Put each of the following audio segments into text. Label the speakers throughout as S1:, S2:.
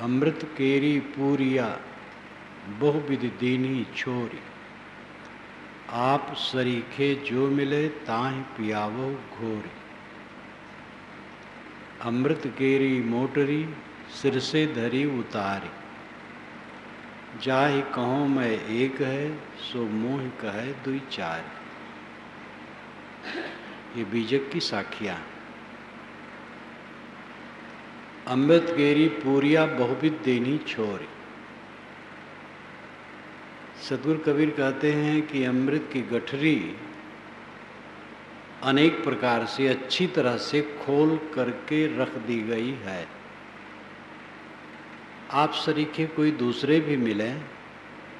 S1: अमृत केरी पूरिया बहुविध दीनी छोरी। आप सरीखे जो मिले ताहि पियावो घोरी। अमृत केरी मोटरी सिर से धरी उतारी। जाहि कहो मैं एक है सो मोह कहे दुई चार। ये बीजक की साखियां। अमृत केरी पूरिया बहुविध देनी छोरी। सतगुरु कबीर कहते हैं कि अमृत की गठरी अनेक प्रकार से अच्छी तरह से खोल करके रख दी गई है। आप सरीखे कोई दूसरे भी मिले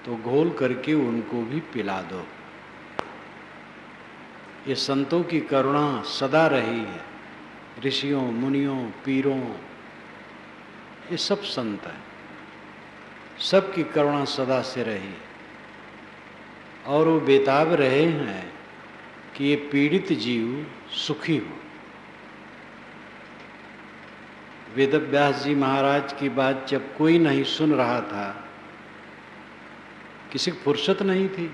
S1: तो घोल करके उनको भी पिला दो। ये संतों की करुणा सदा रही है। ऋषियों, मुनियों, पीरों, ये सब संत हैं। सबकी करुणा सदा से रही है और वो बेताब रहे हैं कि ये पीड़ित जीव सुखी हो। वेदव्यास जी महाराज की बात जब कोई नहीं सुन रहा था, किसी को फुर्सत नहीं थी,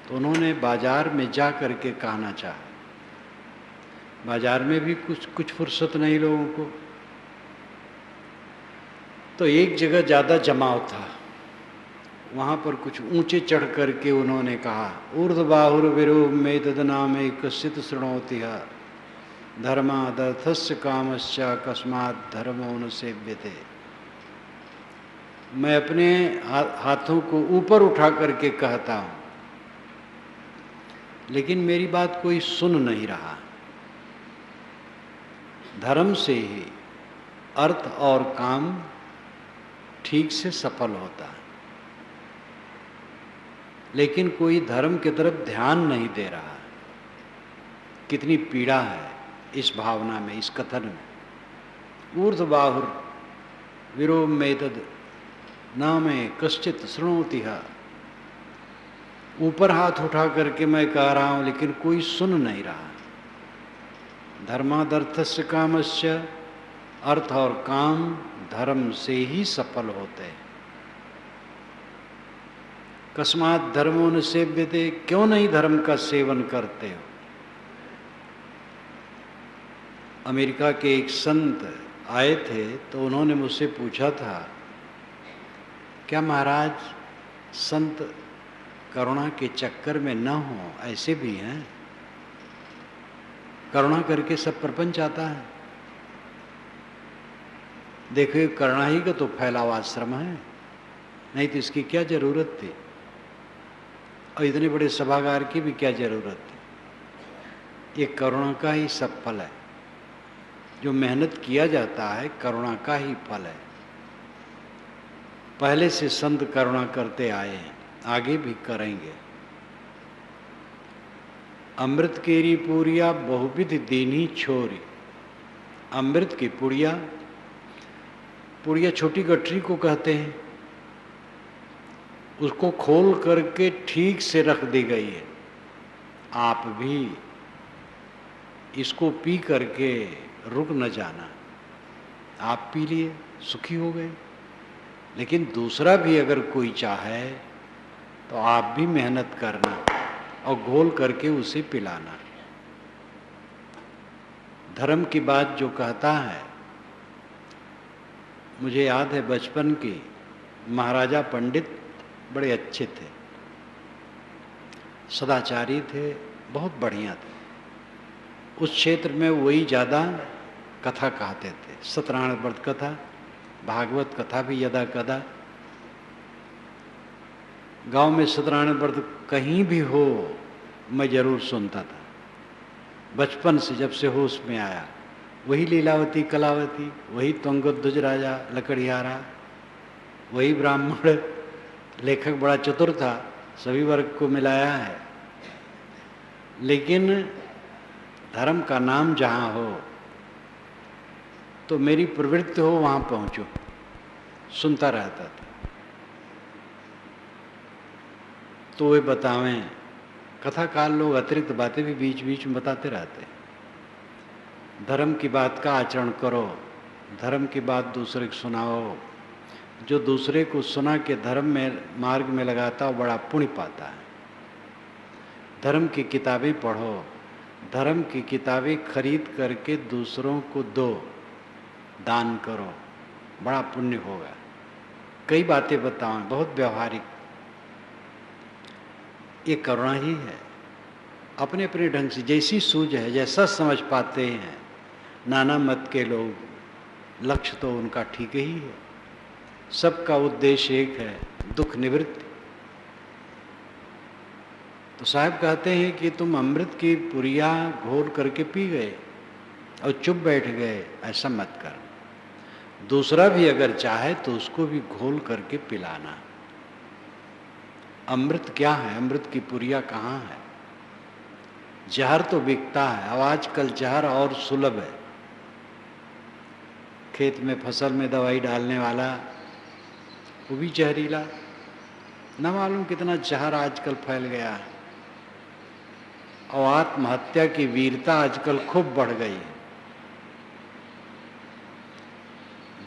S1: तो उन्होंने बाजार में जा करके कहना चाहा। बाजार में भी कुछ फुर्सत नहीं लोगों को, तो एक जगह ज़्यादा जमाव था। वहाँ पर कुछ ऊंचे चढ़ करके उन्होंने कहा, ऊर्ध्वबाहुर विरो में तदनामे कश्चित् शृणोति धर्मादर्थस्य कामस्य कस्मात् धर्मो न सेव्यते। मैं अपने हाथों को ऊपर उठा करके कहता हूँ, लेकिन मेरी बात कोई सुन नहीं रहा। धर्म से ही अर्थ और काम ठीक से सफल होता है, लेकिन कोई धर्म की तरफ ध्यान नहीं दे रहा। कितनी पीड़ा है इस भावना में, इस कथन में। ऊर्ध्वबाहुर विरोम मेतद नामे कश्चित् शृणोति। ऊपर हाथ उठा करके मैं कह रहा हूं, लेकिन कोई सुन नहीं रहा। धर्मादर्थस्य कामस्य, अर्थ और काम धर्म से ही सफल होते हैं। कस्मात् धर्मो न सेव्यते, क्यों नहीं धर्म का सेवन करते हो। अमेरिका के एक संत आए थे तो उन्होंने मुझसे पूछा था, क्या महाराज संत करुणा के चक्कर में न हो, ऐसे भी हैं? करुणा करके सब प्रपंच आता है। देखो करुणा ही का तो फैलावा आश्रम है, नहीं तो इसकी क्या जरूरत थी, और इतने बड़े सभागार की भी क्या जरूरत थी। ये करुणा का ही सब फल है। जो मेहनत किया जाता है करुणा का ही फल है। पहले से संत करुणा करते आए हैं, आगे भी करेंगे। अमृत केरी पूरिया बहुविध दीनी छोरी। अमृत की पुड़िया, पुड़िया छोटी गठरी को कहते हैं, उसको खोल करके ठीक से रख दी गई है। आप भी इसको पी करके रुक न जाना। आप पी लिए, सुखी हो गए, लेकिन दूसरा भी अगर कोई चाहे तो आप भी मेहनत करना और घोल करके उसे पिलाना। धर्म की बात जो कहता है, मुझे याद है बचपन की, महाराजा पंडित बड़े अच्छे थे, सदाचारी थे, बहुत बढ़िया थे। उस क्षेत्र में वही ज़्यादा कथा कहते थे। सत्यनारायण व्रत कथा, भागवत कथा भी यदा कदा। गांव में सत्यनारायण व्रत कहीं भी हो मैं जरूर सुनता था। बचपन से जब से होश में आया, वही लीलावती कलावती, वही तुंगध्वज राजा लकड़ियारा, वही ब्राह्मण। लेखक बड़ा चतुर था, सभी वर्ग को मिलाया है। लेकिन धर्म का नाम जहाँ हो तो मेरी प्रवृत्ति हो वहाँ पहुँचो, सुनता रहता था। तो वे बतावें, कथाकाल लोग अतिरिक्त बातें भी बीच बीच में बताते रहते हैं। धर्म की बात का आचरण करो, धर्म की बात दूसरे को सुनाओ। जो दूसरे को सुना के धर्म में मार्ग में लगाता वो बड़ा पुण्य पाता है। धर्म की किताबें पढ़ो, धर्म की किताबें खरीद करके दूसरों को दो, दान करो, बड़ा पुण्य होगा। कई बातें बताऊं, बहुत व्यवहारिक, ये करुणा ही है। अपने अपने ढंग से जैसी सूझ है, जैसा समझ पाते हैं। नाना मत के लोग, लक्ष्य तो उनका ठीक ही है, सबका उद्देश्य एक है, दुख निवृत्ति। तो साहब कहते हैं कि तुम अमृत की पुरिया घोल करके पी गए और चुप बैठ गए, ऐसा मत कर। दूसरा भी अगर चाहे तो उसको भी घोल करके पिलाना। अमृत क्या है? अमृत की पुरिया कहाँ है? जहर तो बिकता है, अब आजकल जहर और सुलभ है। खेत में फसल में दवाई डालने वाला वो भी जहरीला, न मालूम कितना जहर आजकल फैल गया है। और आत्महत्या की वीरता आजकल खूब बढ़ गई है।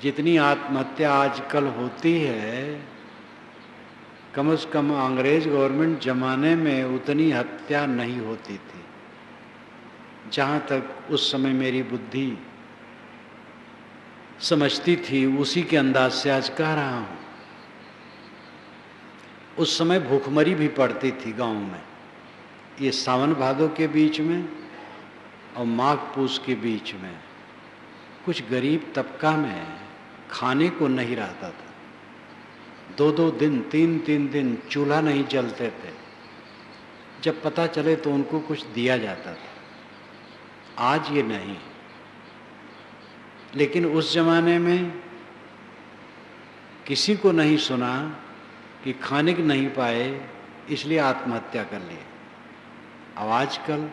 S1: जितनी आत्महत्या आजकल होती है, कम से कम अंग्रेज गवर्नमेंट जमाने में उतनी हत्या नहीं होती थी। जहाँ तक उस समय मेरी बुद्धि समझती थी, उसी के अंदाज से आज कह रहा हूँ। उस समय भूखमरी भी पड़ती थी गांव में, ये सावन भादों के बीच में और माघ पूस के बीच में। कुछ गरीब तबका में खाने को नहीं रहता था, 2-2 दिन 3-3 दिन चूल्हा नहीं जलते थे। जब पता चले तो उनको कुछ दिया जाता था। आज ये नहीं, लेकिन उस जमाने में किसी को नहीं सुना कि खाने को नहीं पाए इसलिए आत्महत्या कर लिए। अब आजकल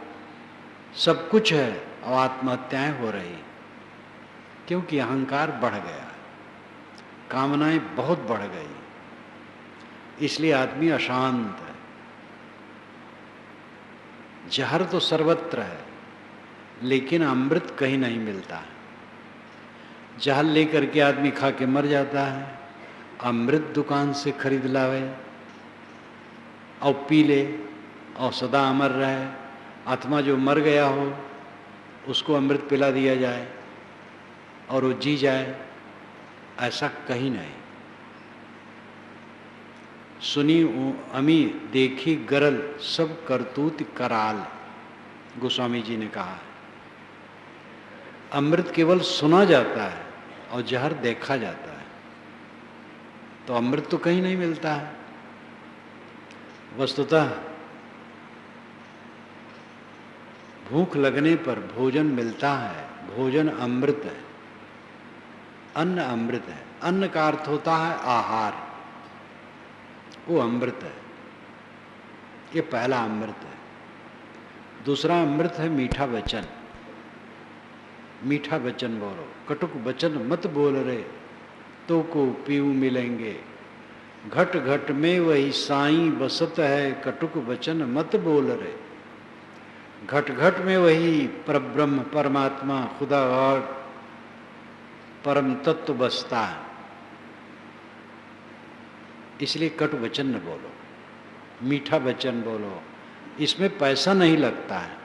S1: सब कुछ है और आत्महत्याएं हो रही, क्योंकि अहंकार बढ़ गया, कामनाएं बहुत बढ़ गई, इसलिए आदमी अशांत है। जहर तो सर्वत्र है, लेकिन अमृत कहीं नहीं मिलता है। जहर लेकर के आदमी खा के मर जाता है, अमृत दुकान से खरीद लावे और पी ले और सदा अमर रहे। आत्मा जो मर गया हो उसको अमृत पिला दिया जाए और वो जी जाए, ऐसा कहीं नहीं। सुनी अमी देखी गरल सब करतूत कराल, गोस्वामी जी ने कहा। अमृत केवल सुना जाता है और जहर देखा जाता है, तो अमृत तो कहीं नहीं मिलता है। वस्तुतः भूख लगने पर भोजन मिलता है, भोजन अमृत है, अन्न अमृत है। अन्न का अर्थ होता है आहार, वो अमृत है। ये पहला अमृत है। दूसरा अमृत है मीठा वचन। मीठा वचन बोलो, कटुक वचन मत बोल रे, तो को पीऊ मिलेंगे। घट घट में वही साईं बसत है, कटुक वचन मत बोल रे। घट घट में वही परब्रह्म परमात्मा खुदा और परम तत्व बसता है, इसलिए कट वचन न बोलो, मीठा वचन बोलो। इसमें पैसा नहीं लगता है,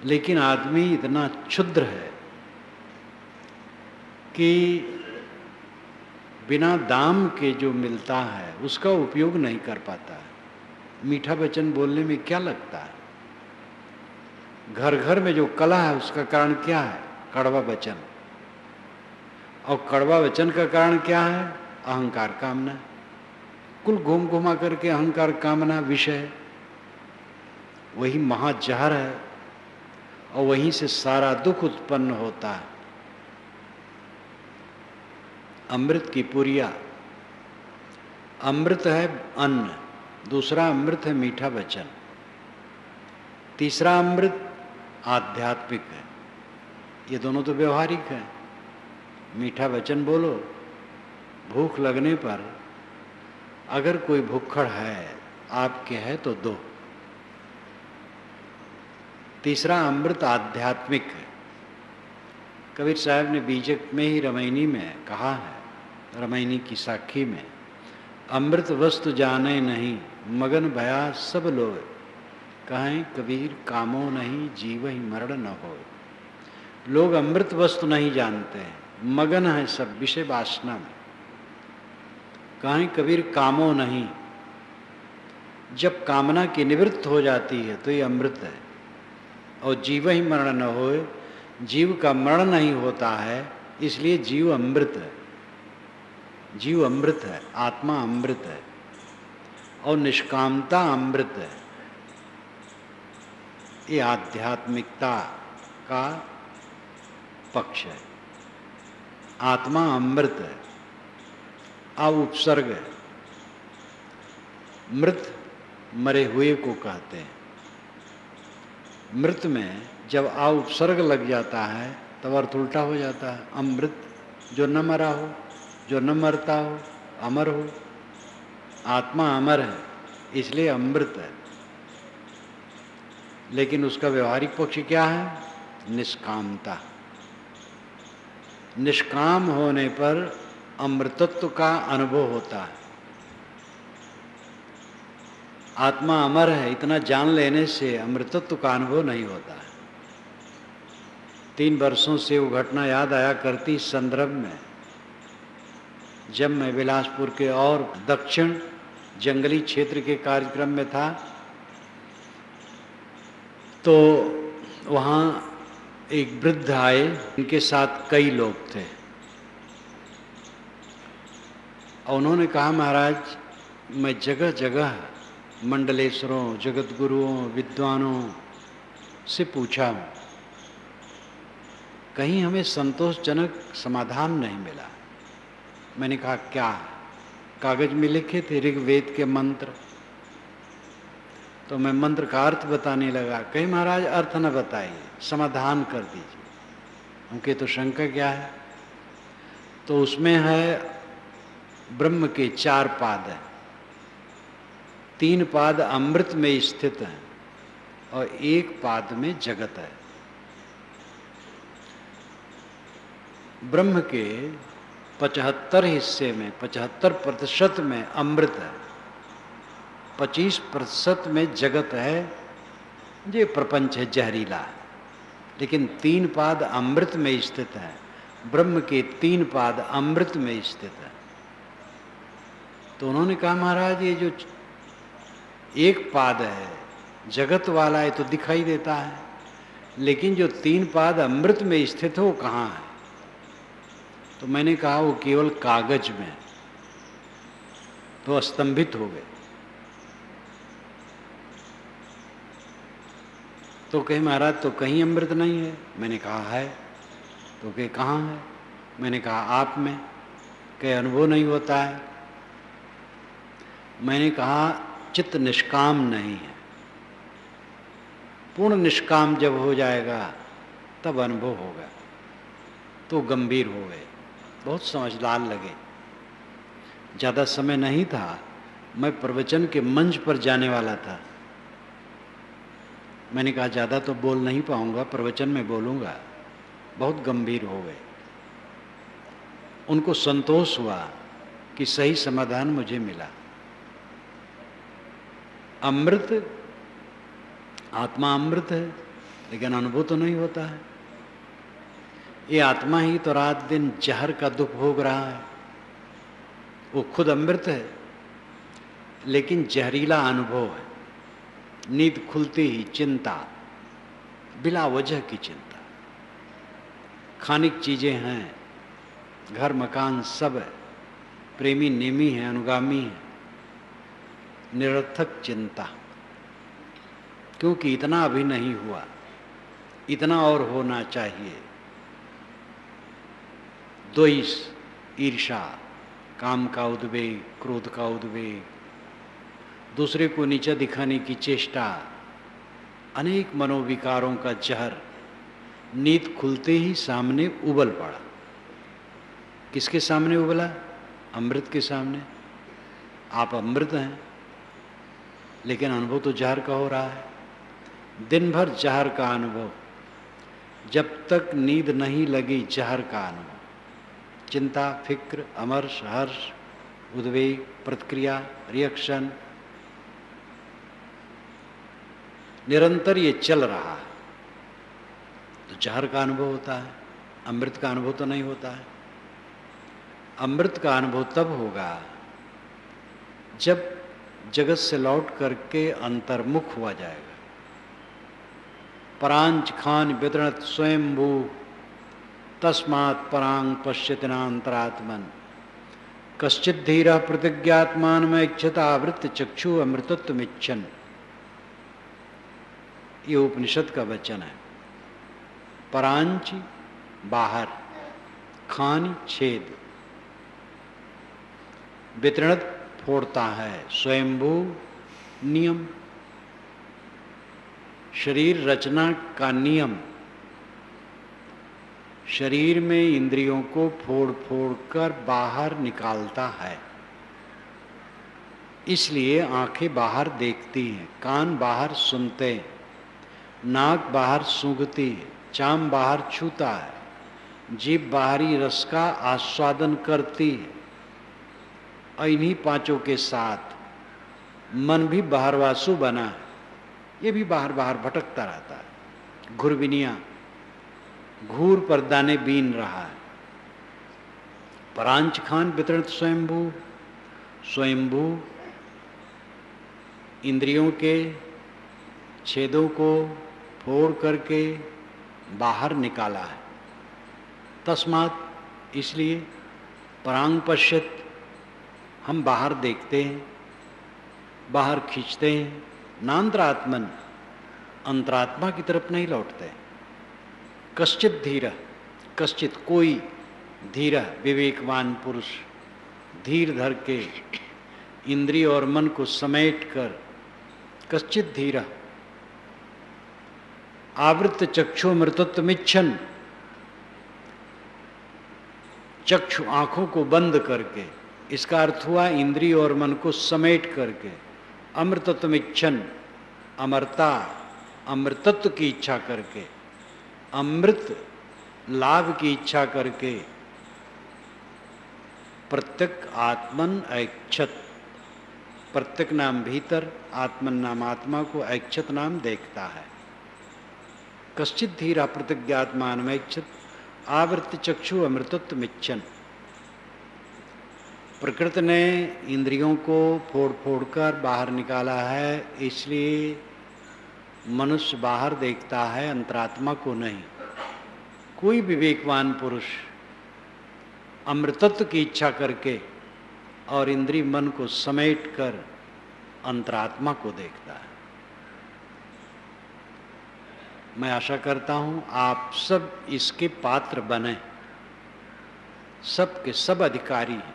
S1: लेकिन आदमी इतना क्षुद्र है कि बिना दाम के जो मिलता है उसका उपयोग नहीं कर पाता है। मीठा वचन बोलने में क्या लगता है? घर घर में जो कला है उसका कारण क्या है? कड़वा वचन। और कड़वा वचन का कारण क्या है? अहंकार कामना। कुल घूम घुमा करके अहंकार कामना विषय, वही महाजहर है और वहीं से सारा दुख उत्पन्न होता है। अमृत की पुरिया, अमृत है अन्न, दूसरा अमृत है मीठा वचन, तीसरा अमृत आध्यात्मिक है। ये दोनों तो व्यवहारिक है। मीठा वचन बोलो, भूख लगने पर अगर कोई भुक्खड़ है आपके है तो दो। तीसरा अमृत आध्यात्मिक है, कबीर साहब ने बीजक में ही रामायणी में कहा है, रामायणी की साखी में, अमृत वस्तु जाने नहीं मगन भया सब लोग, कहें कबीर कामो नहीं जीव ही मरण न हो। लोग अमृत वस्तु नहीं जानते हैं, मगन है सब विषय वासना में। कहें कबीर कामो नहीं, जब कामना की निवृत्त हो जाती है तो ये अमृत है। और जीव ही मरण न होए, जीव का मरण नहीं होता है, इसलिए जीव अमृत है। जीव अमृत है, आत्मा अमृत है और निष्कामता अमृत है। ये आध्यात्मिकता का पक्ष है। आत्मा अमृत है, उपसर्ग है। मृत मरे हुए को कहते हैं। मृत में जब उपसर्ग लग जाता है तब अर्थ उल्टा हो जाता है। अमृत जो न मरा हो, जो न मरता हो, अमर हो। आत्मा अमर है इसलिए अमृत है। लेकिन उसका व्यवहारिक पक्ष क्या है? निष्कामता। निष्काम होने पर अमृतत्व का अनुभव होता है। आत्मा अमर है इतना जान लेने से अमृतत्व का अनुभव नहीं होता है। 3 वर्षों से वो घटना याद आया करती इस संदर्भ में, जब मैं बिलासपुर के और दक्षिण जंगली क्षेत्र के कार्यक्रम में था तो वहाँ एक वृद्ध आए, इनके साथ कई लोग थे और उन्होंने कहा, महाराज मैं जगह जगह मंडलेश्वरों, जगत गुरुओं, विद्वानों से पूछा हूँ, कहीं हमें संतोषजनक समाधान नहीं मिला। मैंने कहा क्या? कागज में लिखे थे ऋग्वेद के मंत्र। तो मैं मंत्र का अर्थ बताने लगा। कहीं महाराज अर्थ न बताइए, समाधान कर दीजिए। उनके तो शंका क्या है? तो उसमें है ब्रह्म के 4 पाद हैं, 3 पाद अमृत में स्थित हैं और 1 पाद में जगत है। ब्रह्म के 75 हिस्से में 75% में अमृत है, 25% में जगत है। ये प्रपंच है जहरीला, लेकिन 3 पाद अमृत में स्थित है। ब्रह्म के 3 पाद अमृत में स्थित है। तो उन्होंने कहा, महाराज ये जो 1 पाद है जगत वाला है तो दिखाई देता है, लेकिन जो 3 पाद अमृत में स्थित है वो कहाँ है? तो मैंने कहा वो केवल कागज में। तो स्तंभित हो गए। तो कहे, महाराज तो कहीं अमृत नहीं है। मैंने कहा है। तो कहे कहाँ है? मैंने कहा आप में। कहे अनुभव नहीं होता है। मैंने कहा चित्त निष्काम नहीं है। पूर्ण निष्काम जब हो जाएगा तब अनुभव होगा। तो गंभीर हो गए, बहुत समझदार लगे। ज़्यादा समय नहीं था, मैं प्रवचन के मंच पर जाने वाला था। मैंने कहा ज़्यादा तो बोल नहीं पाऊंगा, प्रवचन में बोलूँगा। बहुत गंभीर हो गए। उनको संतोष हुआ कि सही समाधान मुझे मिला। अमृत, आत्मा अमृत है, लेकिन अनुभव तो नहीं होता है। ये आत्मा ही तो रात दिन जहर का दुख भोग रहा है। वो खुद अमृत है, लेकिन जहरीला अनुभव है। नींद खुलते ही चिंता, बिला वजह की चिंता। खानिक चीजें हैं, घर मकान सब है, प्रेमी नेमी है, अनुगामी है, निरर्थक चिंता। क्योंकि इतना अभी नहीं हुआ, इतना और होना चाहिए। द्वेष, ईर्षा, काम का उद्वेग, क्रोध का उद्वेग, दूसरे को नीचा दिखाने की चेष्टा, अनेक मनोविकारों का जहर नींद खुलते ही सामने उबल पड़ा। किसके सामने उबला? अमृत के सामने। आप अमृत हैं, लेकिन अनुभव तो जहर का हो रहा है। दिन भर जहर का अनुभव। जब तक नींद नहीं लगी जहर का अनुभव। चिंता, फिक्र, अमर्ष, हर्ष, उद्वेग, प्रतिक्रिया, रिएक्शन, निरंतर ये चल रहा है तो जहर का अनुभव होता है, अमृत का अनुभव तो नहीं होता है। अमृत का अनुभव तब होगा जब जगत से लौट करके अंतर्मुख हुआ जाएगा। परांच खान वितरणत स्वयंभू तस्मात् परांग पश्यतिनांतरात्मन कश्चित धीरः प्रतिज्ञात्मानम इच्छता आवृत्त चक्षु अमृतत्वमिच्छन्। ये उपनिषद का वचन है। परांच बाहर, खान छेद, वितरणत फोड़ता है, स्वयंभू नियम, शरीर रचना का नियम, शरीर में इंद्रियों को फोड़ फोड़ कर बाहर निकालता है। इसलिए आंखें बाहर देखती हैं, कान बाहर सुनते हैं, नाक बाहर सूंघती है, चाम बाहर छूता है, जीभ बाहरी रस का आस्वादन करती है। और इन्हीं पांचों के साथ मन भी बाहरवासु बना है, ये भी बाहर बाहर भटकता रहता है। घुरबिनिया, घूर पर दाने बीन रहा है। परांच खान वितरण स्वयंभू, स्वयंभू इंद्रियों के छेदों को फोड़ करके बाहर निकाला है। तस्मात्, इसलिए, परांग पश्यत, हम बाहर देखते हैं, बाहर खींचते हैं, नांतरात्मन, अंतरात्मा की तरफ नहीं लौटते। कश्चित धीर, कश्चित कोई, धीर विवेकवान पुरुष, धीर धर के इंद्रिय और मन को समेट कर, कश्चित धीर आवृत्त चक्षु मृतत्वमिच्छन्, चक्षु आंखों को बंद करके, इसका अर्थ हुआ इंद्रिय और मन को समेट करके, अमृतत्वमिच्छन्, अमरता, अमृतत्व की इच्छा करके, अमृत लाभ की इच्छा करके, प्रत्यक आत्मन ऐक्षत, प्रत्यक नाम भीतर, आत्मन नाम आत्मा को, ऐक्षत नाम देखता है। कश्चित धीरा प्रतिज्ञात्मान ऐक्षत आवृत्त चक्षु अमृतत्वमिच्छन्। प्रकृति ने इंद्रियों को फोड़ फोड़ कर बाहर निकाला है, इसलिए मनुष्य बाहर देखता है, अंतरात्मा को नहीं। कोई विवेकवान पुरुष अमृतत्व की इच्छा करके और इंद्रिय मन को समेट कर अंतरात्मा को देखता है। मैं आशा करता हूं आप सब इसके पात्र बने, सब के सब अधिकारी हैं।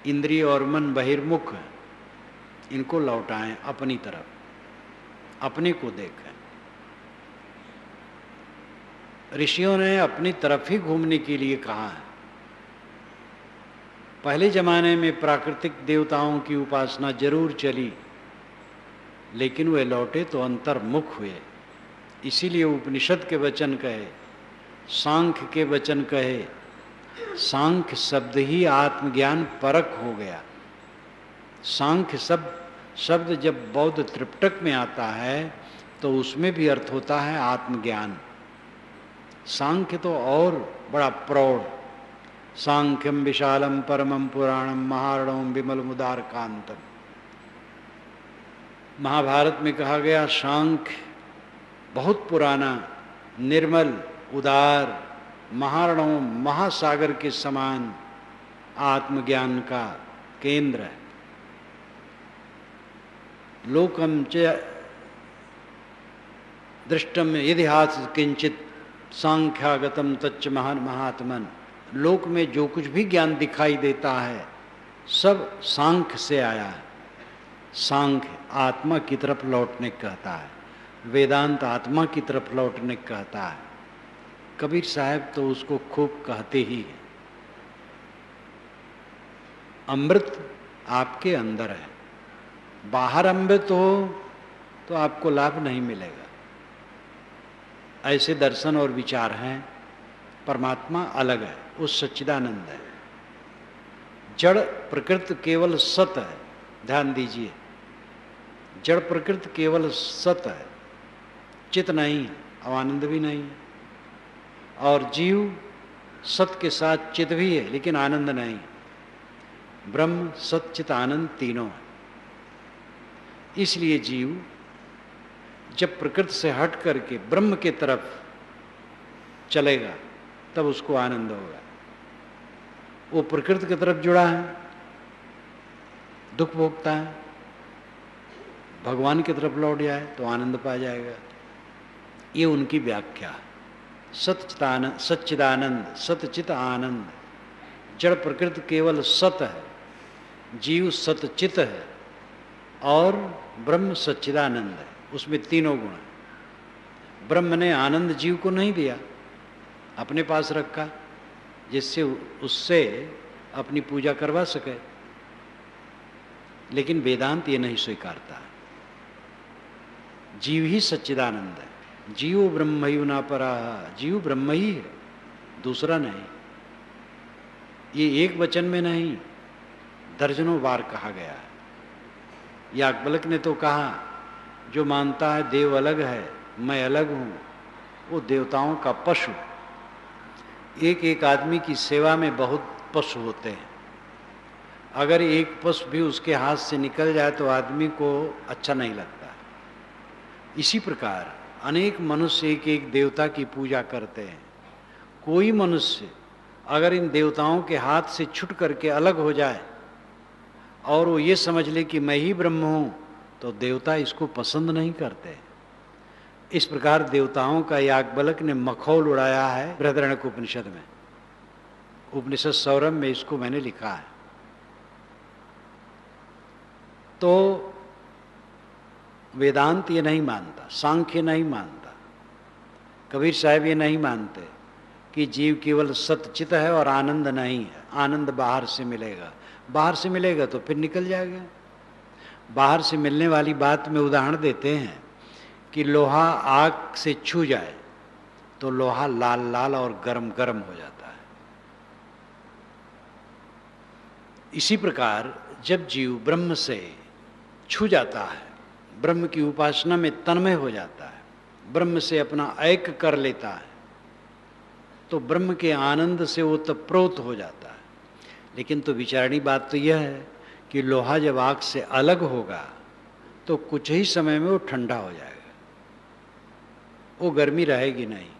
S1: इंद्रिय और मन बहिर्मुख हैं, इनको लौटाएं अपनी तरफ, अपने को देखें। ऋषियों ने अपनी तरफ ही घूमने के लिए कहा है। पहले जमाने में प्राकृतिक देवताओं की उपासना जरूर चली, लेकिन वे लौटे तो अंतर्मुख हुए। इसीलिए उपनिषद के वचन कहे, सांख्य के वचन कहे, सांख्य शब्द ही आत्मज्ञान परक हो गया। सांख्य शब्द जब बौद्ध त्रिपिटक में आता है तो उसमें भी अर्थ होता है आत्मज्ञान। सांख्य तो और बड़ा प्रौढ़, सांख्यम विशालम परमम पुराणम महारणम विमल मुदार कांतम। महाभारत में कहा गया सांख्य बहुत पुराना, निर्मल, उदार, महारणों, महासागर के समान आत्मज्ञान का केंद्र है। लोकम च दृष्टम इतिहास किंचित सांख्यागतम तच्च महान महात्मन। लोक में जो कुछ भी ज्ञान दिखाई देता है सब सांख्य से आया है। सांख्य आत्मा की तरफ लौटने कहता है, वेदांत आत्मा की तरफ लौटने कहता है। कबीर साहब तो उसको खूब कहते ही हैं। अमृत आपके अंदर है, बाहर अमृत हो तो आपको लाभ नहीं मिलेगा। ऐसे दर्शन और विचार हैं। परमात्मा अलग है, वो सच्चिदानंद है। जड़ प्रकृति केवल सत है, ध्यान दीजिए, जड़ प्रकृति केवल सत है, चित नहीं है, और आनंद भी नहीं है। और जीव सत के साथ चित भी है लेकिन आनंद नहीं। ब्रह्म सत चित आनंद तीनों है। इसलिए जीव जब प्रकृति से हट करके ब्रह्म के तरफ चलेगा तब उसको आनंद होगा। वो प्रकृति की तरफ जुड़ा है, दुख भोगता है, भगवान की तरफ लौट जाए तो आनंद पा जाएगा। ये उनकी व्याख्या है। सच्चिदानंद, सच्चिदानंद, सतचित आनंद। जड़ प्रकृति केवल सत है, जीव सतचित है और ब्रह्म सच्चिदानंद है। उसमें तीनों गुण हैं। ब्रह्म ने आनंद जीव को नहीं दिया, अपने पास रखा जिससे उससे अपनी पूजा करवा सके, लेकिन वेदांत ये नहीं स्वीकारता। जीव ही सच्चिदानंद है। जीव ब्रह्मयु न पराः, जीव ब्रह्म ही है, दूसरा नहीं। ये एक वचन में नहीं, दर्जनों बार कहा गया है। याज्ञवल्क्य ने तो कहा, जो मानता है देव अलग है, मैं अलग हूं, वो देवताओं का पशु। एक एक आदमी की सेवा में बहुत पशु होते हैं। अगर एक पशु भी उसके हाथ से निकल जाए तो आदमी को अच्छा नहीं लगता। इसी प्रकार अनेक मनुष्य एक एक देवता की पूजा करते हैं। कोई मनुष्य अगर इन देवताओं के हाथ से छूट करके अलग हो जाए और वो ये समझ ले कि मैं ही ब्रह्म हूं, तो देवता इसको पसंद नहीं करते। इस प्रकार देवताओं का याज्ञवल्क्य ने मखौल उड़ाया है बृहदारण्यक उपनिषद में। उपनिषद सौरभ में इसको मैंने लिखा है। तो वेदांत ये नहीं मानता, सांख्य नहीं मानता, कबीर साहब ये नहीं मानते कि जीव केवल सतचित है और आनंद नहीं है। आनंद बाहर से मिलेगा, बाहर से मिलेगा तो फिर निकल जाएगा। बाहर से मिलने वाली बात में उदाहरण देते हैं कि लोहा आग से छू जाए तो लोहा लाल लाल और गरम गरम हो जाता है। इसी प्रकार जब जीव ब्रह्म से छू जाता है, ब्रह्म की उपासना में तन्मय हो जाता है, ब्रह्म से अपना ऐक्य कर लेता है, तो ब्रह्म के आनंद से वो तप्रोत हो जाता है। लेकिन तो विचारणी बात तो यह है कि लोहा जब आग से अलग होगा तो कुछ ही समय में वो ठंडा हो जाएगा, वो गर्मी रहेगी नहीं।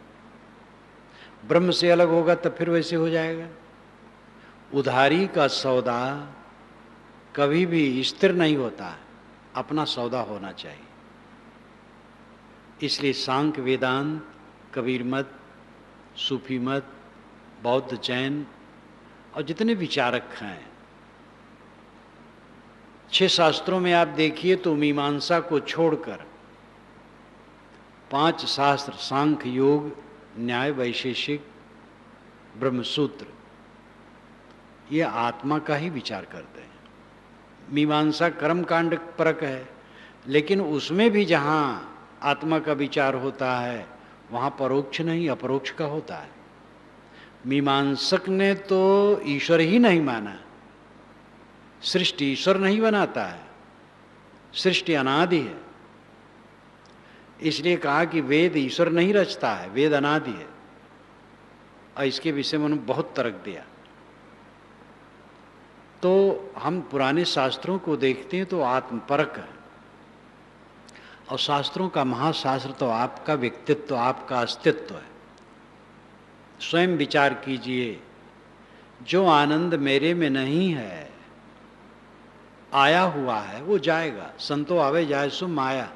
S1: ब्रह्म से अलग होगा तब फिर वैसे हो जाएगा। उधारी का सौदा कभी भी स्थिर नहीं होता है, अपना सौदा होना चाहिए। इसलिए सांख्य, वेदांत, कबीर मत, सूफी मत, बौद्ध, जैन और जितने विचारक हैं, 6 शास्त्रों में आप देखिए तो मीमांसा को छोड़कर 5 शास्त्र, सांख्य, योग, न्याय, वैशेषिक, ब्रह्मसूत्र, ये आत्मा का ही विचार करते हैं। मीमांसा कर्मकांड परक है, लेकिन उसमें भी जहाँ आत्मा का विचार होता है वहाँ परोक्ष नहीं अपरोक्ष का होता है। मीमांसक ने तो ईश्वर ही नहीं माना, सृष्टि ईश्वर नहीं बनाता है, सृष्टि अनादि है। इसलिए कहा कि वेद ईश्वर नहीं रचता है, वेद अनादि है। और इसके विषय में उन्होंने बहुत तर्क दिया। तो हम पुराने शास्त्रों को देखते हैं तो आत्मपरक है, और शास्त्रों का महाशास्त्र तो आपका व्यक्तित्व, आपका अस्तित्व है। स्वयं विचार कीजिए, जो आनंद मेरे में नहीं है, आया हुआ है, वो जाएगा। संतो आवे जाए सो माया।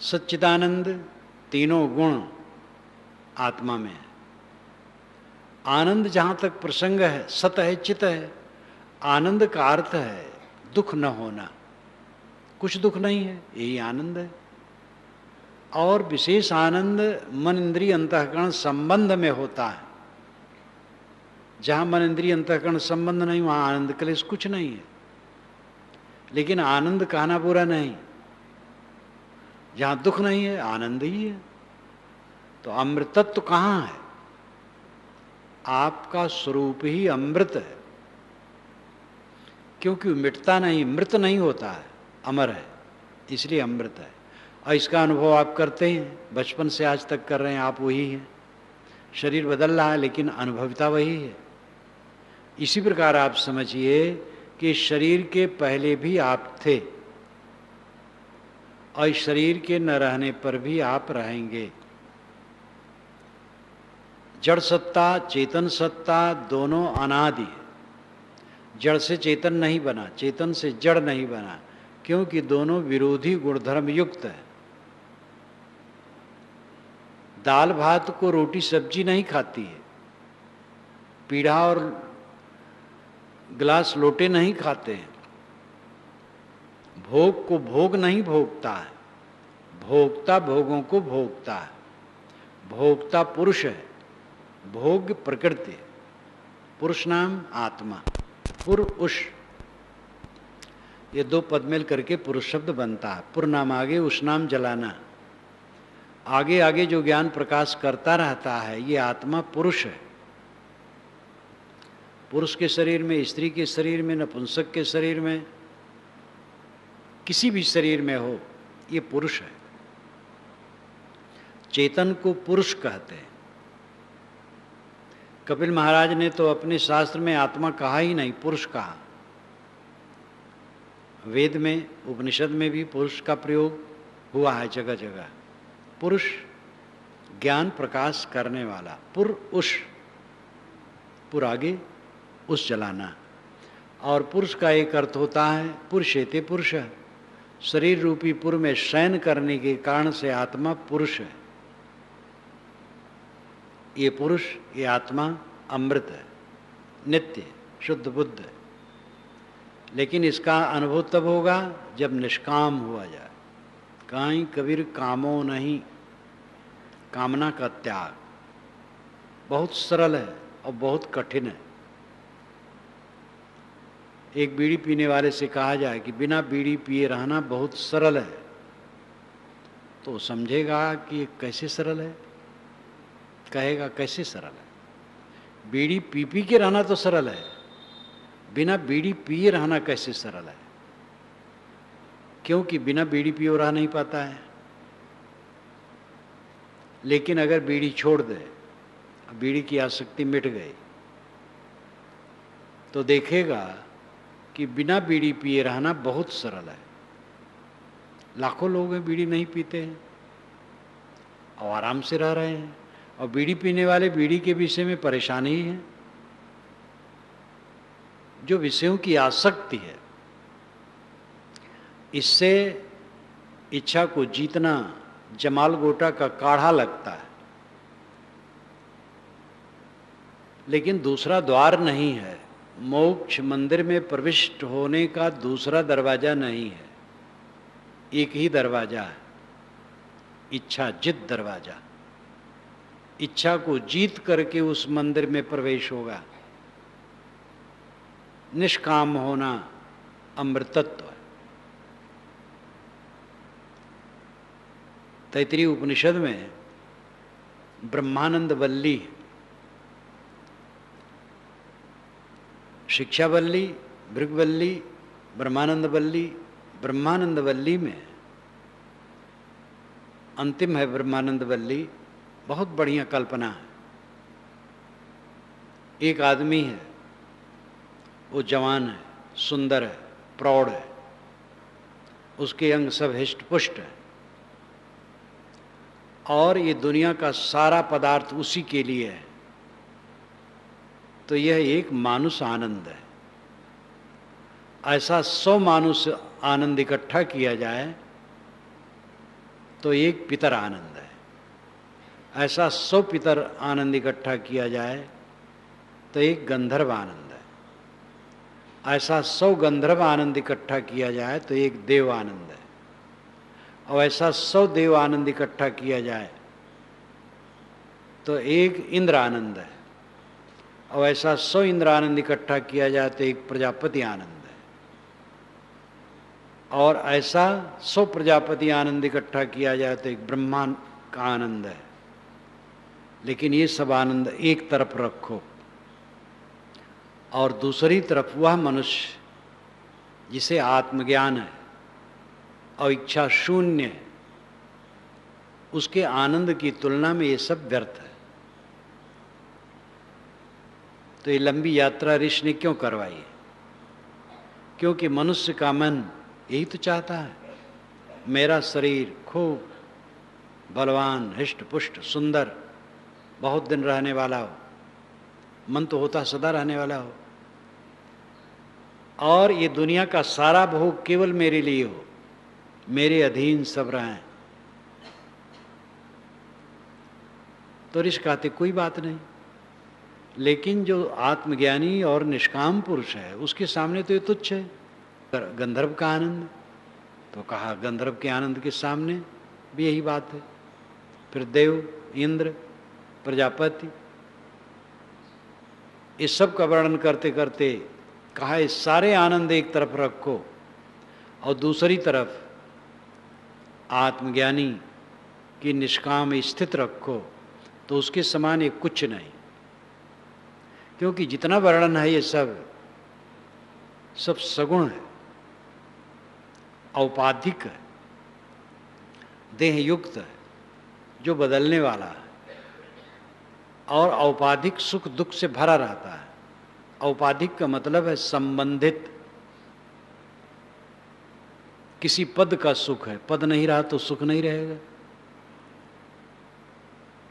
S1: सच्चिदानंद तीनों गुण आत्मा में है। आनंद जहाँ तक प्रसंग है, सत है, चित है। आनंद का अर्थ है दुख न होना, कुछ दुख नहीं है, यही आनंद है। और विशेष आनंद मन इंद्रिय अंतःकरण संबंध में होता है। जहाँ मन इंद्रिय अंतःकरण संबंध नहीं, वहाँ आनंद क्लेश कुछ नहीं है। लेकिन आनंद कहना बुरा नहीं, जहाँ दुख नहीं है आनंद ही है। तो अमृतत्व कहाँ है? आपका स्वरूप ही अमृत है, क्योंकि मिटता नहीं, मृत नहीं होता है, अमर है, इसलिए अमृत है। और इसका अनुभव आप करते हैं, बचपन से आज तक कर रहे हैं, आप वही हैं। शरीर बदल रहा है लेकिन अनुभविता वही है। इसी प्रकार आप समझिए कि शरीर के पहले भी आप थे और शरीर के न रहने पर भी आप रहेंगे। जड़ सत्ता चेतन सत्ता दोनों अनादि है। जड़ से चेतन नहीं बना, चेतन से जड़ नहीं बना, क्योंकि दोनों विरोधी गुणधर्म युक्त है। दाल भात को रोटी सब्जी नहीं खाती है, पीढ़ा और गिलास लोटे नहीं खाते हैं, भोग को भोग नहीं भोगता है, भोक्ता भोगों को भोगता है। भोक्ता पुरुष है, भोग प्रकृति, पुरुष नाम आत्मा, पुरुष, ये दो पद मिल करके पुरुष शब्द बनता है। पुर नाम आगे, उस नाम जलाना, आगे आगे जो ज्ञान प्रकाश करता रहता है, ये आत्मा पुरुष है। पुरुष के शरीर में, स्त्री के शरीर में, नपुंसक के शरीर में, किसी भी शरीर में हो, ये पुरुष है। चेतन को पुरुष कहते हैं। कपिल महाराज ने तो अपने शास्त्र में आत्मा कहा ही नहीं, पुरुष कहा। वेद में, उपनिषद में भी पुरुष का प्रयोग हुआ है जगह जगह। पुरुष ज्ञान प्रकाश करने वाला, पुरुष, पुर आगे उस जलाना। और पुरुष का एक अर्थ होता है पुरुषेते पुरुष, शरीर रूपी पुर में शयन करने के कारण से आत्मा पुरुष है। ये पुरुष, ये आत्मा अमृत है, नित्य शुद्ध बुद्ध है। लेकिन इसका अनुभव तब होगा जब निष्काम हुआ जाए। काई कबीर कामो नहीं, कामना का त्याग बहुत सरल है और बहुत कठिन है। एक बीड़ी पीने वाले से कहा जाए कि बिना बीड़ी पिए रहना बहुत सरल है, तो समझेगा कि कैसे सरल है, कहेगा कैसे सरल है। बीड़ी पी पी के रहना तो सरल है, बिना बीड़ी पिए रहना कैसे सरल है? क्योंकि बिना बीड़ी पिए रह नहीं पाता है। लेकिन अगर बीड़ी छोड़ दे, बीड़ी की आसक्ति मिट गई, तो देखेगा कि बिना बीड़ी पिए रहना बहुत सरल है। लाखों लोग हैं बीड़ी नहीं पीते हैं और आराम से रह रहे हैं, और बीड़ी पीने वाले बीड़ी के विषय में परेशान ही हैं। जो विषयों की आसक्ति है, इससे इच्छा को जीतना जमाल गोटा का काढ़ा लगता है। लेकिन दूसरा द्वार नहीं है, मोक्ष मंदिर में प्रविष्ट होने का दूसरा दरवाजा नहीं है, एक ही दरवाजा है, इच्छा जित दरवाजा। इच्छा को जीत करके उस मंदिर में प्रवेश होगा। निष्काम होना अमृतत्व है। तैत्तिरीय उपनिषद में ब्रह्मानंद वल्ली, शिक्षा वल्ली, भृगवल्ली, ब्रह्मानंद वल्ली, ब्रह्मानंद वल्ली में अंतिम है ब्रह्मानंद वल्ली। बहुत बढ़िया कल्पना है। एक आदमी है, वो जवान है, सुंदर है, प्रौढ़ है, उसके अंग सब हिष्ट पुष्ट है, और ये दुनिया का सारा पदार्थ उसी के लिए है। तो यह एक मानुष आनंद है। ऐसा 100 मानुष आनंद इकट्ठा किया जाए तो एक पितर आनंद है। ऐसा 100 पितर आनंद इकट्ठा किया जाए तो एक गंधर्व आनंद है। ऐसा 100 गंधर्व आनंद इकट्ठा किया जाए तो एक देव आनंद है। और ऐसा 100 देव आनंद इकट्ठा किया जाए तो एक इंद्र आनंद है। और ऐसा 100 इंद्र आनंद इकट्ठा किया जाए तो एक प्रजापति आनंद है। और ऐसा 100 प्रजापति आनंद इकट्ठा किया जाए तो एक ब्रह्मांड का आनंद है। लेकिन ये सब आनंद एक तरफ रखो और दूसरी तरफ वह मनुष्य जिसे आत्मज्ञान है और इच्छा शून्य है, उसके आनंद की तुलना में ये सब व्यर्थ है। तो ये लंबी यात्रा ऋषि ने क्यों करवाई है? क्योंकि मनुष्य का मन यही तो चाहता है, मेरा शरीर खूब बलवान, हृष्ट पुष्ट, सुंदर, बहुत दिन रहने वाला हो। मन तो होता सदा रहने वाला हो, और ये दुनिया का सारा भोग केवल मेरे लिए हो, मेरे अधीन सब रहें। तो ऋषि कहते कोई बात नहीं। लेकिन जो आत्मज्ञानी और निष्काम पुरुष है उसके सामने तो ये तुच्छ है। गंधर्व का आनंद, तो कहा गंधर्व के आनंद के सामने भी यही बात है। फिर देव, इंद्र, प्रजापति, इस सब का वर्णन करते करते कहा इस सारे आनंद एक तरफ रखो और दूसरी तरफ आत्मज्ञानी की निष्काम स्थित रखो, तो उसके समान एक कुछ नहीं। क्योंकि जितना वर्णन है ये सब सगुण है, औपाधिक है, देह युक्त है, जो बदलने वाला है, और औपाधिक सुख दुख से भरा रहता है। औपाधिक का मतलब है संबंधित, किसी पद का सुख है, पद नहीं रहा तो सुख नहीं रहेगा।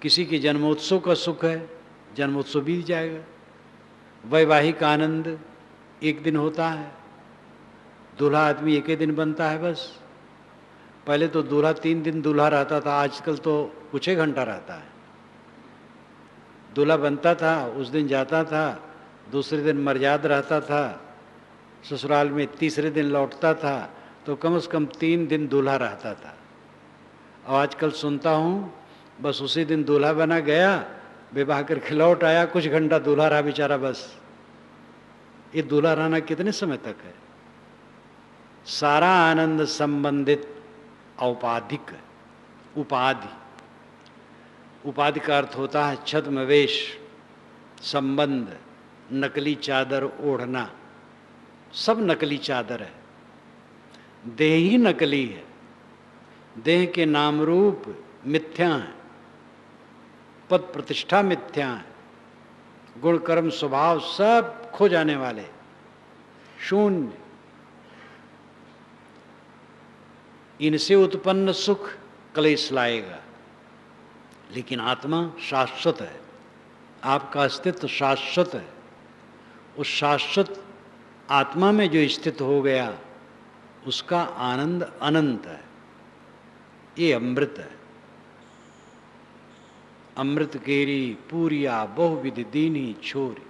S1: किसी के जन्मोत्सव का सुख है, जन्मोत्सव बीत जाएगा। वैवाहिक आनंद एक दिन होता है, दूल्हा आदमी एक ही दिन बनता है बस। पहले तो दूल्हा 3 दिन दूल्हा रहता था, आजकल तो कुछ ही घंटा रहता है। दूल्हा बनता था, उस दिन जाता था, दूसरे दिन मर्याद रहता था ससुराल में, तीसरे दिन लौटता था, तो कम से कम 3 दिन दूल्हा रहता था। और आजकल सुनता हूँ बस उसी दिन दूल्हा बना गया, विवाह करके लौट आया, कुछ घंटा दूल्हा रहा बेचारा बस। ये दूल्हा रहना कितने समय तक है? सारा आनंद संबंधित औपाधिक है, उपाधि। उपाधि का अर्थ होता है छद्मवेश, संबंध, नकली चादर ओढ़ना। सब नकली चादर है, देह ही नकली है, देह के नाम रूप मिथ्या है, पद प्रतिष्ठा मिथ्या है, गुण कर्म स्वभाव सब खो जाने वाले, शून्य। इनसे उत्पन्न सुख क्लेश लाएगा, लेकिन आत्मा शाश्वत है, आपका अस्तित्व शाश्वत है। उस शाश्वत आत्मा में जो स्थित हो गया उसका आनंद अनंत है। ये अमृत है। अमृत केरी पूरिया बहुविध दीनी छोरी।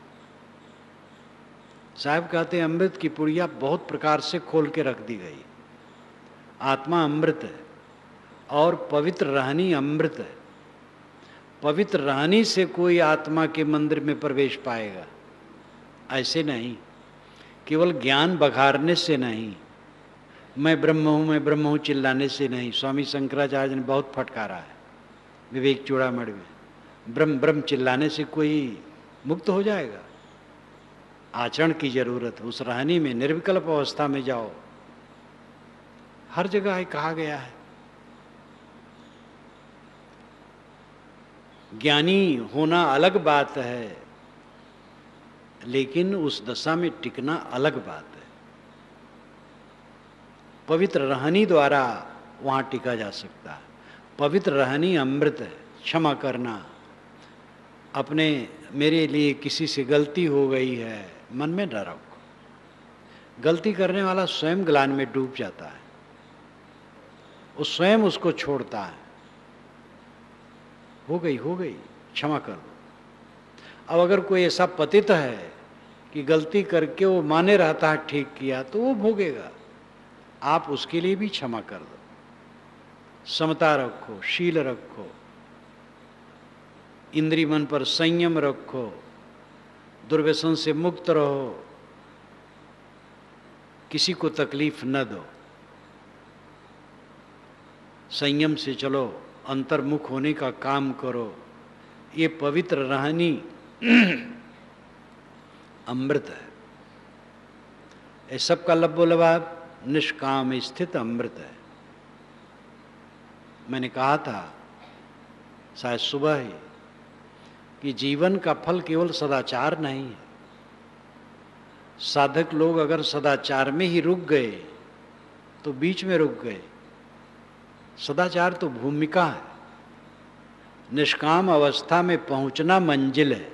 S1: साहब कहते हैं अमृत की पुड़िया बहुत प्रकार से खोल के रख दी गई। आत्मा अमृत है और पवित्र रहनी अमृत है। पवित्र रहनी से कोई आत्मा के मंदिर में प्रवेश पाएगा, ऐसे नहीं। केवल ज्ञान बघारने से नहीं, मैं ब्रह्म हूँ चिल्लाने से नहीं। स्वामी शंकराचार्य ने बहुत फटकारा है विवेक चूड़ामणि में, ब्रह्म ब्रह्म चिल्लाने से कोई मुक्त हो जाएगा? आचरण की जरूरत है। उस रहनी में निर्विकल्प अवस्था में जाओ, हर जगह कहा गया है। ज्ञानी होना अलग बात है, लेकिन उस दशा में टिकना अलग बात है। पवित्र रहनी द्वारा वहां टिका जा सकता है। पवित्र रहनी अमृत है। क्षमा करना, अपने मेरे लिए किसी से गलती हो गई है मन में न रखो। गलती करने वाला स्वयं ग्लानि में डूब जाता है, वो स्वयं उसको छोड़ता है। हो गई क्षमा कर दो। अब अगर कोई ऐसा पतित है कि गलती करके वो माने रहता है ठीक किया, तो वो भोगेगा। आप उसके लिए भी क्षमा कर दो। समता रखो, शील रखो, इंद्रिय मन पर संयम रखो, दुर्व्यसन से मुक्त रहो, किसी को तकलीफ न दो। संयम से चलो, अंतर्मुख होने का काम करो, ये पवित्र रहनी अमृत है। ये सबका लबोलबाब निष्काम स्थित अमृत है। मैंने कहा था शायद सुबह ही कि जीवन का फल केवल सदाचार नहीं है। साधक लोग अगर सदाचार में ही रुक गए तो बीच में रुक गए। सदाचार तो भूमिका है, निष्काम अवस्था में पहुंचना मंजिल है।